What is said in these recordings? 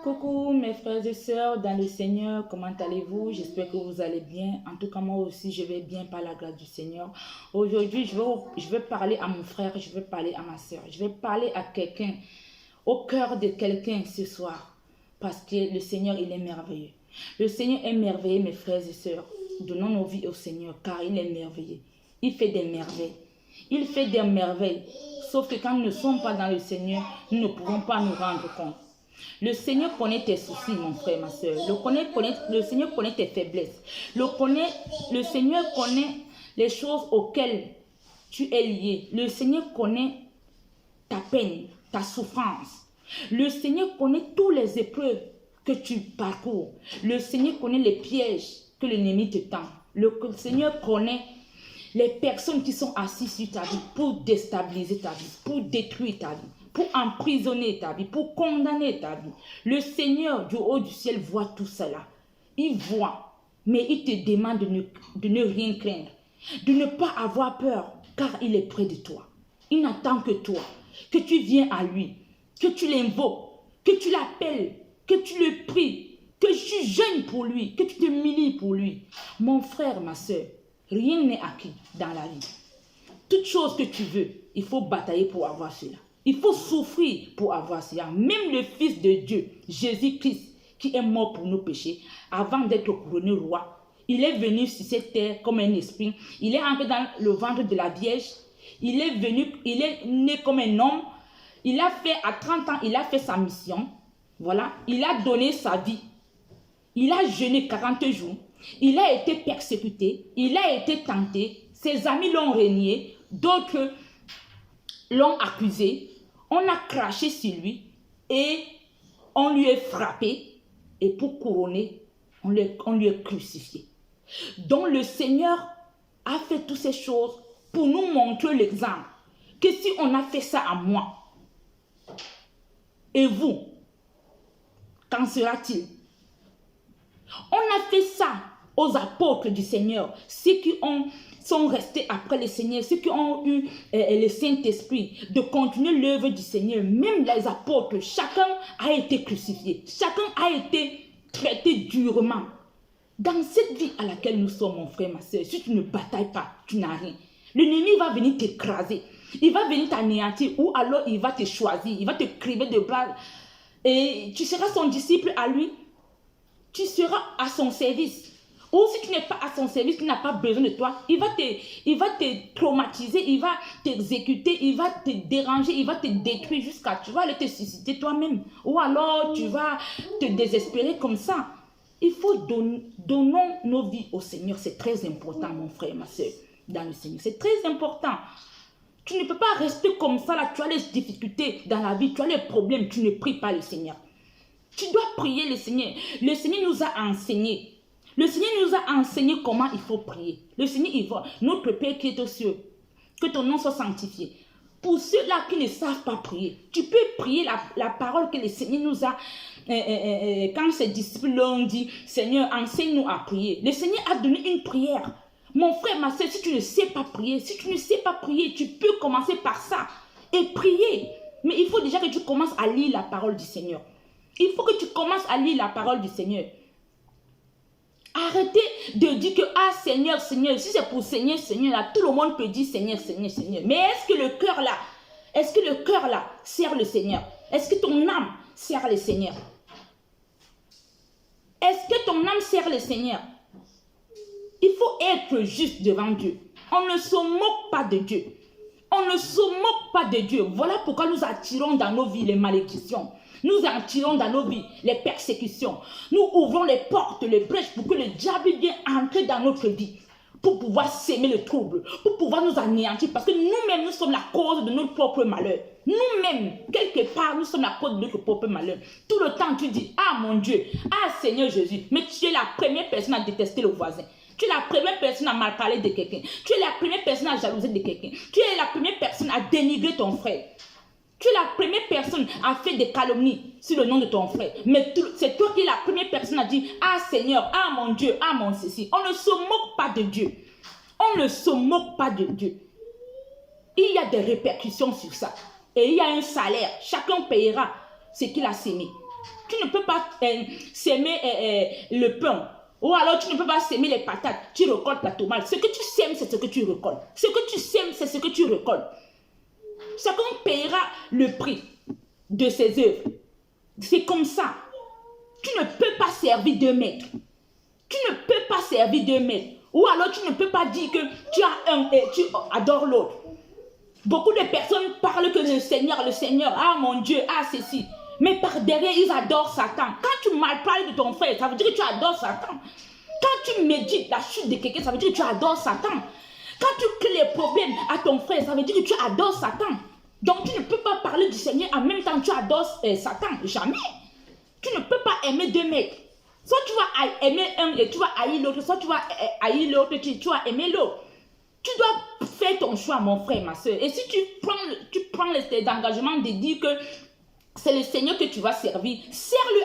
Coucou mes frères et sœurs dans le Seigneur, comment allez-vous? J'espère que vous allez bien. En tout cas, moi aussi, je vais bien par la grâce du Seigneur. Aujourd'hui, je vais parler à mon frère, je vais parler à ma sœur. Je vais parler à quelqu'un, au cœur de quelqu'un ce soir. Parce que le Seigneur, il est merveilleux. Le Seigneur est merveilleux, mes frères et sœurs. Donnons nos vies au Seigneur, car il est merveilleux. Il fait des merveilles. Il fait des merveilles. Sauf que quand nous ne sommes pas dans le Seigneur, nous ne pouvons pas nous rendre compte. Le Seigneur connaît tes soucis, mon frère, ma soeur. Le Seigneur connaît tes faiblesses. Le Seigneur connaît les choses auxquelles tu es lié. Le Seigneur connaît ta peine, ta souffrance. Le Seigneur connaît toutes les épreuves que tu parcours. Le Seigneur connaît les pièges que l'ennemi te tend. Le Seigneur connaît les personnes qui sont assises sur ta vie pour déstabiliser ta vie, pour détruire ta vie, pour emprisonner ta vie, pour condamner ta vie. Le Seigneur du haut du ciel voit tout cela. Il voit, mais il te demande de ne rien craindre, de ne pas avoir peur, car il est près de toi. Il n'attend que toi, que tu viennes à lui, que tu l'invoques, que tu l'appelles, que tu le pries, que tu jeûnes pour lui, que tu te humilies pour lui. Mon frère, ma soeur, rien n'est acquis dans la vie. Toute chose que tu veux, il faut batailler pour avoir cela. Il faut souffrir pour avoir cela. Même le Fils de Dieu, Jésus-Christ, qui est mort pour nos péchés, avant d'être couronné roi, il est venu sur cette terre comme un esprit. Il est entré dans le ventre de la Vierge. Il est né comme un homme. Il a fait, à 30 ans, il a fait sa mission. Voilà, il a donné sa vie. Il a jeûné 40 jours. Il a été persécuté. Il a été tenté. Ses amis l'ont renié. D'autres l'ont accusé. On a craché sur lui. Et on lui a frappé. Et pour couronner, on lui a crucifié. Donc le Seigneur a fait toutes ces choses pour nous montrer l'exemple. Que si on a fait ça à moi, et vous, qu'en sera-t-il? On a fait ça aux apôtres du Seigneur, ceux qui sont restés après le Seigneur, ceux qui ont eu le Saint-Esprit, de continuer l'œuvre du Seigneur. Même les apôtres, chacun a été crucifié, chacun a été traité durement. Dans cette vie à laquelle nous sommes, mon frère, ma soeur, si tu ne batailles pas, tu n'as rien. L'ennemi va venir t'écraser, il va venir t'anéantir, ou alors il va te choisir, il va te criver de bras, et tu seras son disciple à lui. Tu seras à son service. Ou si tu n'es pas à son service, tu n'as pas besoin de toi, il va te traumatiser, il va t'exécuter, il va te déranger, il va te détruire jusqu'à tu vas aller te susciter toi-même. Ou alors tu vas te désespérer comme ça. Il faut donnons nos vies au Seigneur. C'est très important, mon frère, ma soeur, dans le Seigneur. C'est très important. Tu ne peux pas rester comme ça là. Tu as les difficultés dans la vie, tu as les problèmes, tu ne pries pas le Seigneur. Tu dois prier le Seigneur. Le Seigneur nous a enseigné. Le Seigneur nous a enseigné comment il faut prier. Le Seigneur, il va. Notre Père qui est aux cieux, que ton nom soit sanctifié. Pour ceux-là qui ne savent pas prier, tu peux prier la parole que le Seigneur nous a. Quand ses disciples l'ont dit, Seigneur, enseigne-nous à prier. Le Seigneur a donné une prière. Mon frère, ma soeur, si tu ne sais pas prier, tu peux commencer par ça et prier. Mais il faut déjà que tu commences à lire la parole du Seigneur. Il faut que tu commences à lire la parole du Seigneur. Arrêtez de dire que, ah Seigneur, Seigneur, si c'est pour Seigneur, Seigneur, là, tout le monde peut dire Seigneur, Seigneur, Seigneur. Mais est-ce que le cœur là, sert le Seigneur? Est-ce que ton âme sert le Seigneur? Est-ce que ton âme sert le Seigneur? Il faut être juste devant Dieu. On ne se moque pas de Dieu. On ne se moque pas de Dieu. Voilà pourquoi nous attirons dans nos vies les malédictions. Nous attirons dans nos vies les persécutions. Nous ouvrons les portes, les brèches pour que le diable vienne entrer dans notre vie. Pour pouvoir s'aimer le trouble. Pour pouvoir nous anéantir. Parce que nous-mêmes, nous sommes la cause de notre propre malheur. Nous-mêmes, quelque part, nous sommes la cause de notre propre malheur. Tout le temps, tu dis, ah mon Dieu, ah Seigneur Jésus. Mais tu es la première personne à détester le voisin. Tu es la première personne à mal parler de quelqu'un. Tu es la première personne à jalouser de quelqu'un. Tu es la première personne à dénigrer ton frère. Tu es la première personne à faire des calomnies sur le nom de ton frère. Mais c'est toi qui es la première personne à dire, ah Seigneur, ah mon Dieu, ah mon ceci. On ne se moque pas de Dieu. On ne se moque pas de Dieu. Il y a des répercussions sur ça. Et il y a un salaire. Chacun payera ce qu'il a sémé. Tu ne peux pas s'aimer le pain. Ou alors tu ne peux pas s'aimer les patates. Tu récoltes la tomate. Ce que tu sèmes, c'est ce que tu récoltes. Ce que tu sèmes, c'est ce que tu récoltes. Chacun paiera le prix de ses œuvres. C'est comme ça. Tu ne peux pas servir deux maîtres. Tu ne peux pas servir deux maîtres. Ou alors tu ne peux pas dire que tu as un et tu adores l'autre. Beaucoup de personnes parlent que le Seigneur, ah mon Dieu, ah ceci. Mais par derrière, ils adorent Satan. Quand tu mal parles de ton frère, ça veut dire que tu adores Satan. Quand tu médites la chute de quelqu'un, ça veut dire que tu adores Satan. Quand tu crées les problèmes à ton frère, ça veut dire que tu adores Satan. Donc tu ne peux pas parler du Seigneur en même temps que tu adores Satan. Jamais. Tu ne peux pas aimer deux maîtres. Soit tu vas aimer un et tu vas haïr l'autre, soit tu vas haïr l'autre et tu vas aimer l'autre. Tu dois faire ton choix, mon frère, ma soeur. Et si tu prends l'engagement de dire que c'est le Seigneur que tu vas servir, sers-le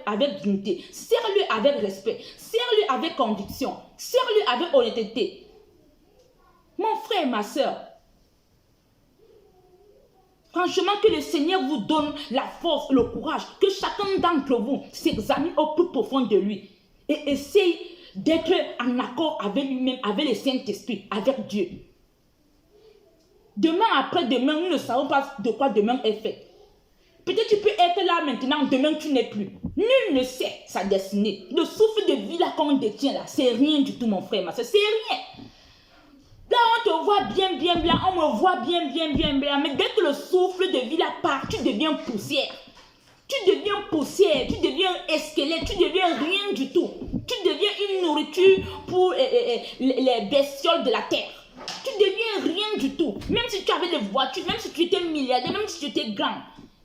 avec dignité, sers-le avec respect, sers-le avec conviction, sers-le avec honnêteté. Mon frère, ma soeur, franchement, que le Seigneur vous donne la force, le courage, que chacun d'entre vous s'examine au plus profond de lui et essaye d'être en accord avec lui-même, avec le Saint-Esprit, avec Dieu. Demain, après-demain, nous ne savons pas de quoi demain est fait. Peut-être tu peux être là maintenant, demain tu n'es plus. Nul ne sait sa destinée. Le souffle de vie là qu'on détient là, c'est rien du tout, mon frère, ma soeur, c'est rien. Là, on te voit bien, on me voit bien, mais dès que le souffle de vie là part, tu deviens poussière. Tu deviens squelette, tu deviens rien du tout. Tu deviens une nourriture pour les bestioles de la terre. Tu deviens rien du tout. Même si tu avais des voitures, même si tu étais milliardaire, même si tu étais grand.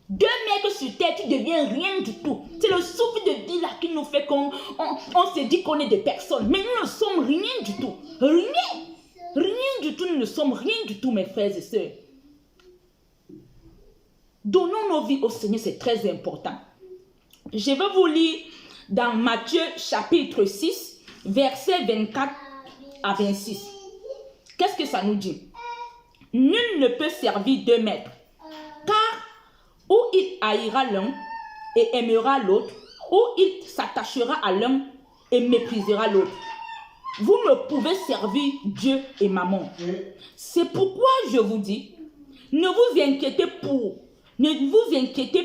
Deux mecs sur terre, tu deviens rien du tout. C'est le souffle de vie là qui nous fait qu'on se dit qu'on est des personnes. Mais nous ne sommes rien du tout. Rien du tout, nous ne sommes rien du tout, mes frères et sœurs. Donnons nos vies au Seigneur, c'est très important. Je vais vous lire dans Matthieu chapitre 6, versets 24 à 26. Qu'est-ce que ça nous dit? Nul ne peut servir deux maîtres, car ou il haïra l'un et aimera l'autre, ou il s'attachera à l'un et méprisera l'autre. Vous ne pouvez servir Dieu et Mammon. C'est pourquoi je vous dis, ne vous inquiétez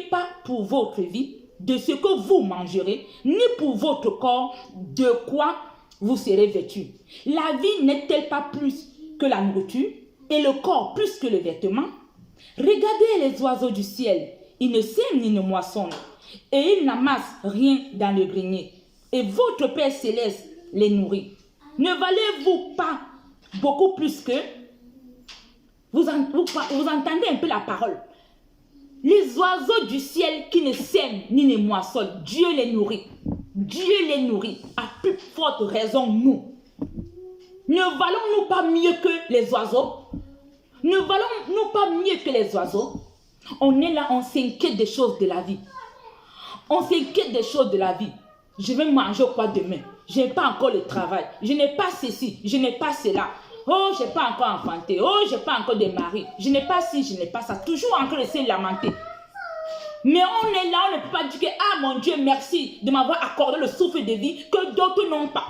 pas pour votre vie, de ce que vous mangerez, ni pour votre corps, de quoi vous serez vêtus. La vie n'est-elle pas plus que la nourriture, et le corps plus que le vêtement? Regardez les oiseaux du ciel, ils ne sèment ni ne moissonnent, et ils n'amassent rien dans le grenier, et votre Père céleste les nourrit. Ne valez-vous pas beaucoup plus que... Vous entendez un peu la parole. Les oiseaux du ciel qui ne sèment ni ne moissonnent, Dieu les nourrit. Dieu les nourrit. À plus forte raison, nous. Ne valons-nous pas mieux que les oiseaux? Ne valons-nous pas mieux que les oiseaux? On est là, on s'inquiète des choses de la vie. On s'inquiète des choses de la vie. Je vais manger quoi demain? Je n'ai pas encore le travail. Je n'ai pas ceci. Je n'ai pas cela. Oh, je n'ai pas encore enfanté. Oh, je n'ai pas encore de mari. Je n'ai pas ci, je n'ai pas ça. Toujours encore laisser lamenter. Mais on est là, on ne peut pas dire que, ah mon Dieu, merci de m'avoir accordé le souffle de vie que d'autres n'ont pas.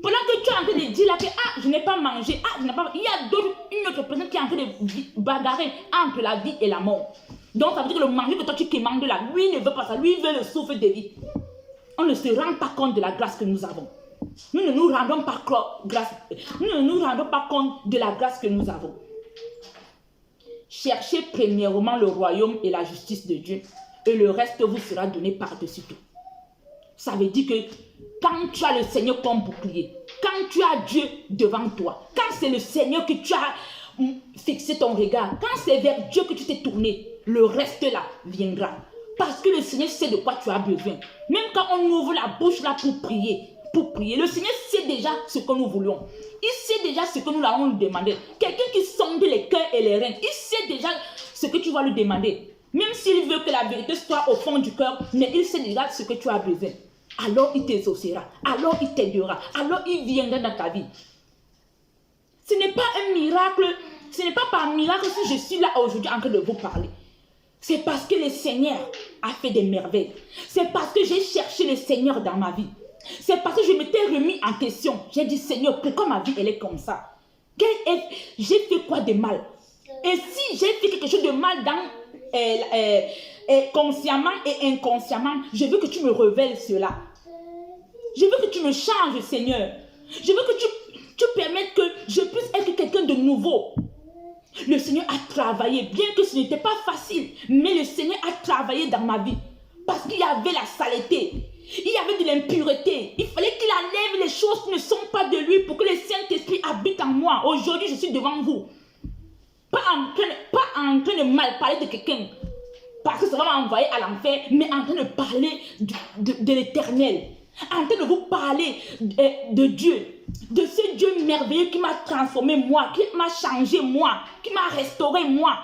Pendant que tu es en train de dire là que, ah, je n'ai pas mangé, ah, je n'ai pas... Il y a une autre personne qui est en train de bagarrer entre la vie et la mort. Donc, ça veut dire que le manger que toi tu commandes là, lui ne veut pas ça. Lui veut le souffle de vie. On ne se rend pas compte de la grâce que nous avons. Nous ne nous rendons pas grâce. Nous ne nous rendons pas compte de la grâce que nous avons. Cherchez premièrement le royaume et la justice de Dieu, et le reste vous sera donné par-dessus tout. Ça veut dire que quand tu as le Seigneur comme bouclier, quand tu as Dieu devant toi, quand c'est le Seigneur que tu as fixé ton regard, quand c'est vers Dieu que tu t'es tourné, le reste là viendra. Parce que le Seigneur sait de quoi tu as besoin. Même quand on ouvre la bouche là pour prier, le Seigneur sait déjà ce que nous voulons. Il sait déjà ce que nous allons lui demander. Quelqu'un qui sonde les cœurs et les reins, il sait déjà ce que tu vas lui demander. Même s'il veut que la vérité soit au fond du cœur, mais il sait déjà ce que tu as besoin. Alors il t'exaucera, alors il t'aidera, alors il viendra dans ta vie. Ce n'est pas un miracle, ce n'est pas par miracle si je suis là aujourd'hui en train de vous parler. C'est parce que le Seigneur a fait des merveilles. C'est parce que j'ai cherché le Seigneur dans ma vie. C'est parce que je m'étais remis en question. J'ai dit, Seigneur, pourquoi ma vie, elle est comme ça? J'ai fait quoi de mal? Et si j'ai fait quelque chose de mal consciemment et inconsciemment, je veux que tu me révèles cela. Je veux que tu me changes, Seigneur. Je veux que tu permettes que je puisse être quelqu'un de nouveau. Le Seigneur a travaillé, bien que ce n'était pas facile, mais le Seigneur a travaillé dans ma vie. Parce qu'il y avait la saleté, il y avait de l'impureté. Il fallait qu'il enlève les choses qui ne sont pas de lui pour que le Saint-Esprit habite en moi. Aujourd'hui, je suis devant vous. Pas en train de mal parler de quelqu'un, parce que ça va m'envoyer à l'enfer, mais en train de parler de l'Éternel. En train de vous parler de Dieu. De ce Dieu merveilleux qui m'a transformé moi, qui m'a changé moi, qui m'a restauré moi.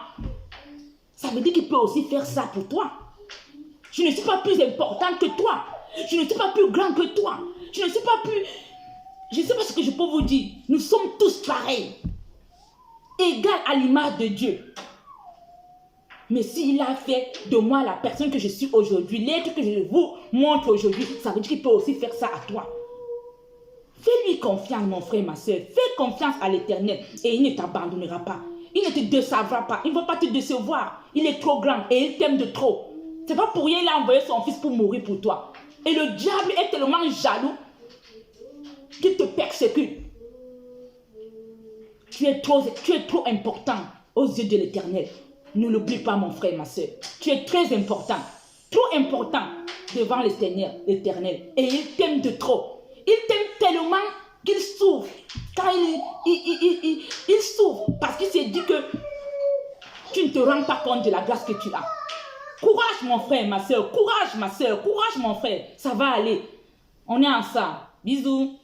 Ça veut dire qu'il peut aussi faire ça pour toi. Je ne suis pas plus importante que toi. Je ne suis pas plus grand que toi. Je ne suis pas plus... Je ne sais pas ce que je peux vous dire. Nous sommes tous pareils. Égal à l'image de Dieu. Mais s'il a fait de moi la personne que je suis aujourd'hui, l'être que je vous montre aujourd'hui, ça veut dire qu'il peut aussi faire ça à toi. Fais-lui confiance, mon frère, ma soeur. Fais confiance à l'Éternel et il ne t'abandonnera pas. Il ne te décevra pas. Il ne va pas te décevoir. Il est trop grand et il t'aime de trop. C'est pas pour rien qu'il a envoyé son fils pour mourir pour toi. Et le diable est tellement jaloux qu'il te persécute. Tu es trop important aux yeux de l'Éternel. Ne l'oublie pas, mon frère, ma soeur. Tu es très important. Trop important devant l'Éternel. Et il t'aime de trop. Il t'aime tellement qu'il souffre. Quand il souffre parce qu'il s'est dit que tu ne te rends pas compte de la grâce que tu as. Courage, mon frère, ma soeur. Courage, ma soeur. Courage, mon frère. Ça va aller. On est ensemble. Bisous.